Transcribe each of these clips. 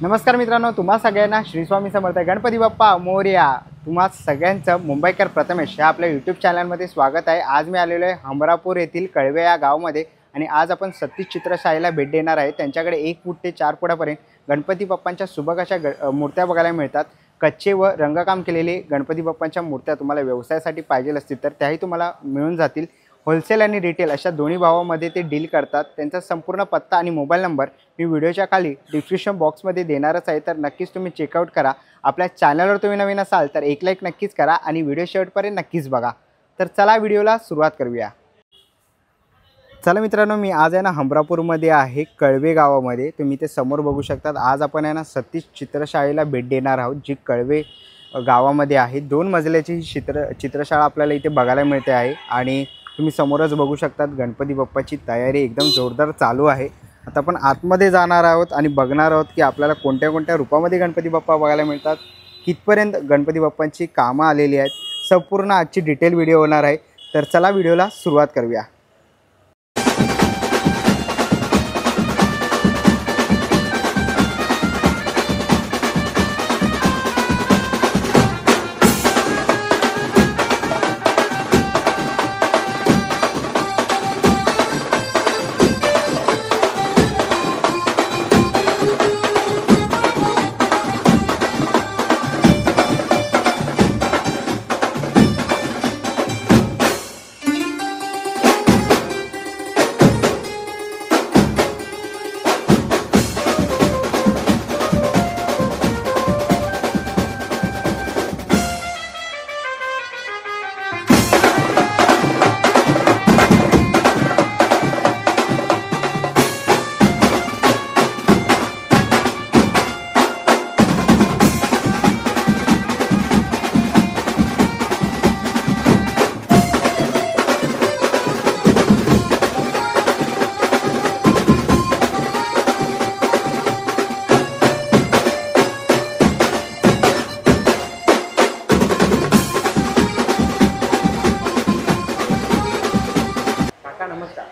नमस्कार मित्रांनो, तुम्हा सगळ्यांना श्री स्वामी समर्थ गणपती बाप्पा मोरया। तुम्हा सगळ्यांचं मुंबईकर प्रथमेश या आपल्या यूट्यूब चॅनलमध्ये स्वागत आहे। आज मी आलेलो आहे हमरापूर येथील कळवे या गावामध्ये आणि आज आपण सतीश चित्रशाळेला भेट देणार आहे। त्यांच्याकडे 1 फूट ते 4 फुटापर्यंत गणपती बाप्पांच्या सुबक अशा मूर्त्या बघायला मिळतात। कच्चे व रंगकाम केलेले गणपती बाप्पांच्या मूर्त्या तुम्हाला व्यवसायासाठी पाहिजे असतील तर त्याही तुम्हाला मिळून जातील। होलसेल आणि रिटेल अशा दोन्ही भावामध्ये ते डील करतात। त्यांचा संपूर्ण पत्ता आणि मोबाईल नंबर मी व्हिडिओच्या खाली डिस्क्रिप्शन बॉक्समध्ये देणारच आहे, तर नक्कीच तुम्ही चेकआउट करा। आपल्या चॅनलवर तुम्ही नवीन असाल तर एक लाईक नक्कीच करा आणि व्हिडिओ शेवटपर्यंत नक्कीच बघा। तर चला व्हिडिओला सुरुवात करूया। चला मित्रांनो, मी आज आहे ना हमरापूरमध्ये आहे, कळवे गावामध्ये। तुम्ही ते समोर बघू शकतात। आज आपण आहे ना सतीश चित्रशाळेला भेट देणार आहोत, जी कळवे गावामध्ये आहे। 2 मजल्याची ही चित्रशाळा आपल्याला इथे बघायला मिळते आहे आणि तुम्ही समोरच बघू शकतात गणपती बाप्पाची तयारी एकदम जोरदार चालू आहे। आता आपण आतमध्ये जाणार आहोत आणि बघणार आहोत की आपल्याला कोणत्या कोणत्या रूपामध्ये गणपती बाप्पा बघायला मिळतात, कितपर्यंत गणपती बाप्पांची कामं आलेली आहेत। संपूर्ण आजची डिटेल व्हिडिओ होणार आहे, तर चला व्हिडिओला सुरुवात करूया।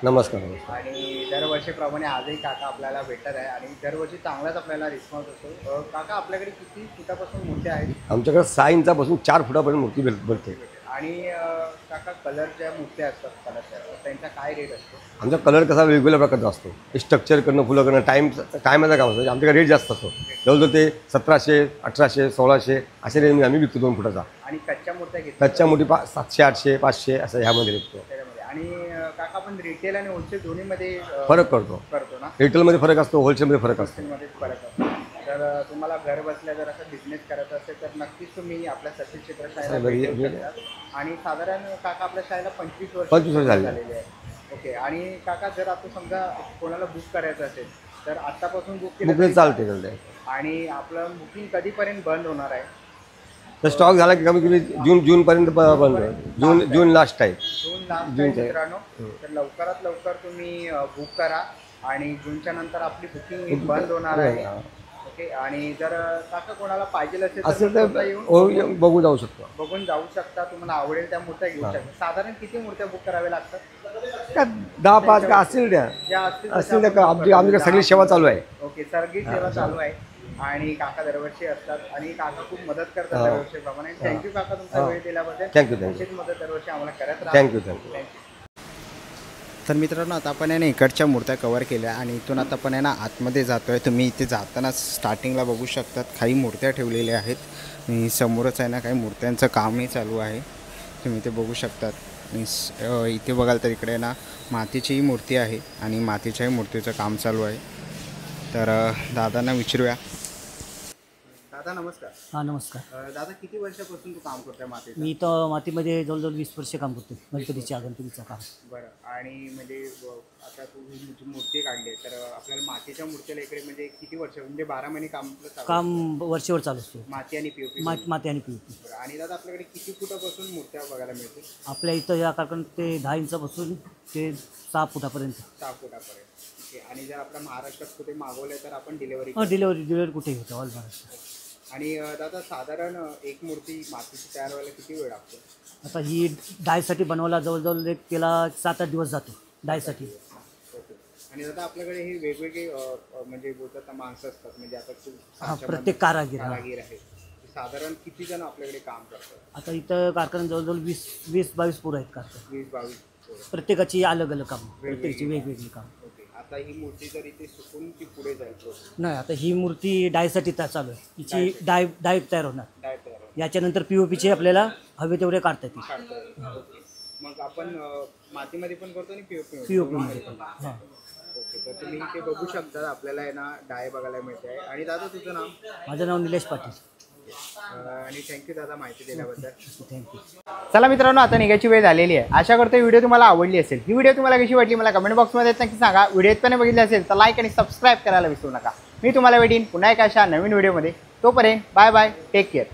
नमस्कार। आणि दरवर्षीप्रमाणे आजही काका आपल्याला भेटत आहे आणि दरवर्षी चांगलाच आपल्याला रिस्पॉन्स असतो। काका, आपल्याकडे किती फुटापासून मूर्त्या आहेत? आमच्याकडे 6 इंचापासून 4 फुटापर्यंत मूर्ती भेटते। आणि काका, कलरच्या मूर्त्या असतात, कलरच्या त्यांचा काय रेट असतो? आमचा कलर कसा वेगवेगळ्या प्रकारचा असतो। स्ट्रक्चर करणं, फुलं करणं, टायमाचं काम असतं। आमच्याकडे रेट जास्त असतो, जवळजवळ ते 1700, 1800, 1600 अशा रेंजमध्ये आम्ही विकतो 2 फुटाचा। आणि कच्च्या मूर्त्या घेतो? कच्च्या मूर्ती 700, 800, 500 असं ह्यामध्ये विकतो। आणि काका, आपण रिटेल आणि होलसेल दोन्हीमध्ये फरक करतो ना? रिटेलमध्ये फरक असतो, होलसेलमध्ये फरक असतो। होलसेलमध्ये फरक असतो। तर तुम्हाला घर बसल्या जर असं बिझनेस करायचा असेल तर नक्कीच तुम्ही आपल्या सतीश चित्रशाळेला भेट देऊ शकता। आणि साधारण काका आपल्या शाळेला 25 वर्ष झालेले आहे। ओके। आणि काका, जर आता समजा कोणाला बुक करायचं असेल तर आतापासून बुक केलं चालते। आणि आपलं बुकिंग कधीपर्यंत बंद होणार आहे? तर स्टॉक झाला की कमी जूनपर्यंत बंद होईल। जून लास्ट आहे। मित्रांनो, तर लवकरात लवकर तुम्ही बुक करा आणि जूनच्या नंतर आपली बुकिंग बंद होणार आहे। ओके। आणि जर काका कोणाला पाहिजे असेल तर येऊन बघून जाऊ शकता। तुम्हाला आवडेल त्या मूर्त्या घेऊ शकता। साधारण किती मूर्त्या बुक कराव्या लागतात? 10-5 का असतील द्या, आमच्याकडे सगळी सेवा चालू आहे। ओके, सगळी सेवा चालू आहे। आणि काका दरवर्षी असतात आणि काका खूप मदत करतात दरवर्षीप्रमाणे। थँक्यू काका, तुमचा वेळ दिल्याबद्दल। थँक्यू। मदत दरवर्षी आम्हाला करत राहा। थँक्यू। तर मित्रांनो, आता आपण आहे ना इकडच्या मूर्त्या कव्हर केल्या आणि इथून आता आपण आहे ना आतमध्ये जातो आहे। तुम्ही इथे जाताना स्टार्टिंगला बघू शकतात काही मूर्त्या ठेवलेल्या आहेत आणि समोरच आहे ना काही मूर्त्यांचं कामही चालू आहे, तुम्ही इथे बघू शकतात। आणि इथे बघाल तर इकडे ना मातीचीही मूर्ती आहे आणि मातीच्याही मूर्तीचं काम चालू आहे। तर दादांना विचारूया। दादा नमस्कार। हां नमस्कार। दादा, किती वर्षापासून तू काम करतोय मातीत? मी तर मातीमध्ये जवळजवळ 20 वर्ष काम करतो, गणपतीचं काम। बरं। आणि म्हणजे आता तू जी मूर्ती काढली तर आपल्याला मातीच्या मूर्तीला इकडे म्हणजे किती वर्ष, म्हणजे 12 महिने काम वर्षभर चालू असतो, माती आणि पीओपी? माती आणि पीओपी। आणि दादा, आपल्याकडे किती फुटापासून मूर्त्या बघायला मिळतील? आपल्या इथं या कारण ते 10 इंचापासून ते 6 फुटापर्यंत। 6 फुटापर्यंत। ओके। आणि जर आपल्या महाराष्ट्रात कुठे मागवलं तर आपण डिलिव्हरी कुठे होतं, ऑल महाराष्ट्र। आणि दादा, साधारण एक मूर्ती मातीची तयार व्हायला किती वेळ लागतो? आता ही डायसाठी बनवायला जवळजवळ त्याला 7-8 दिवस जातो डायसाठी। आणि दादा आपल्याकडे हे वेगवेगळे म्हणजे बोलतात ना माणसं असतात, म्हणजे आता खूप हा, साच्यामध्ये प्रत्येक कारागीर हा. कारागीर आहे. साधारण किती जण आपल्याकडे काम करतात? आता इथं कारखान्यात जवळजवळ 20-22 पोरं आहेत कारखान्यात. 20-22. प्रत्येकाची अलग अलग काम, प्रत्येकाची वेगवेगळी काम. ओके. आता ही मूर्ती जर इथे सुकून ती पुढे जाईल प्रोसेस नाही, आता ही मूर्ती डायसाठी चालू आहे. हिची डाय तयार होणार. डायरेक्ट तयार याच्यानंतर POPचे आपल्याला हवे तेवढे काढता येतील. काढता येईल. ओके. मग आपण मातीमध्ये पण करतो आणि POP मध्ये पण. हां. ओके. तर तुम्ही इथे बघू शकता, आपल्याला आहे ना डाय बघायला मिळते आहे. आणि दादा तुझं नाव? माझं नाव निलेश पाटील. आणि थँक्यू दादा माहिती दिल्याबद्दल. थँक्यू. चला मित्रांनो, आता निघायची वेळ झालेली आहे. आशा करतो ही व्हिडिओ तुम्हाला आवडली असेल. ही व्हिडिओ तुम्हाला कशी वाटली मला कमेंट बॉक्समध्ये नक्की सांगा. व्हिडिओ इथपर्यंत बघितली असेल तर लाईक आणि सबस्क्राईब करायला विसरू नका. मी तुम्हाला भेटीन पुन्हा एका अशा नवीन व्हिडिओमध्ये. तोपर्यंत बाय बाय, टेक केअर.